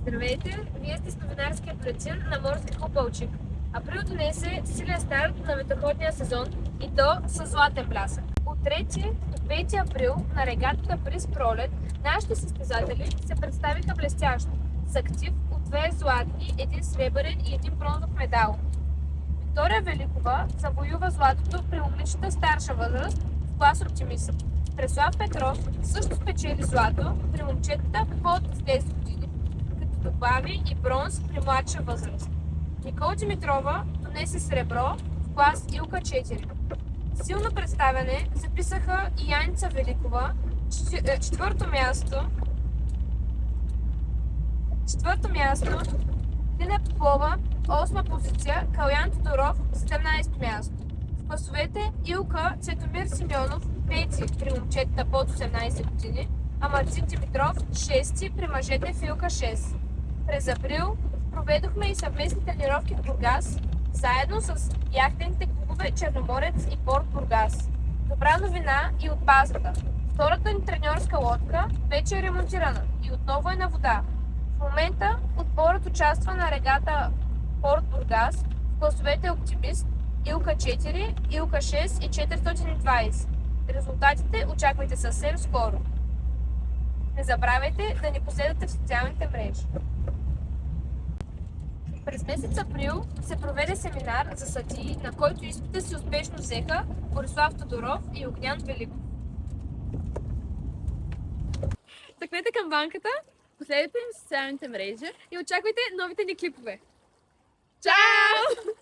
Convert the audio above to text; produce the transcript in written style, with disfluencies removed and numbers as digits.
Здравейте! Вие сте с новинарския бюлетин на Морски клуб Балчик. Април донесе силен старт на ветроходния сезон и то със златен блясък. От 3 до 5 април на регатата Приз Пролет нашите състезатели се представиха блестящо с актив от 2 златни, 1 сребърен и 1 бронзов медал. Виктория Великова завоюва златото при момичета старша възраст в клас Оптимист. Преслав Петров също спечели злато при момчетата под 10 години, като добави и бронз при младша възраст. Никол Димитрова донесе сребро в клас Илка 4. Силно представяне записаха и Яница Великова, четвърто място, Дина Попова, 8 позиция, Калян Тодоров, 17 място. В класовете Илка Цветомир Симеонов, 5 при момчетата под 18 години, а Мартин Димитров, 6 при мъжете в Илка 6. През април проведохме и съвместни тренировки в Бургас, заедно с яхтените клубове Черноморец и Порт Бургас. Добра новина и от базата. Втората ни треньорска лодка вече е ремонтирана и отново е на вода. В момента отборът участва на регата Порт Бургас в класовете Оптимист, Илка 4, Илка 6 и 420. Резултатите очаквайте съвсем скоро. Не забравяйте да ни последвате в социалните мрежи. През месец април се проведе семинар за съдии, на който изпита си успешно взеха Борислав Тодоров и Огнян Великов. Стъкнете камбанката, последвайте ни в социалните мрежи и очаквайте новите ни клипове. Чао!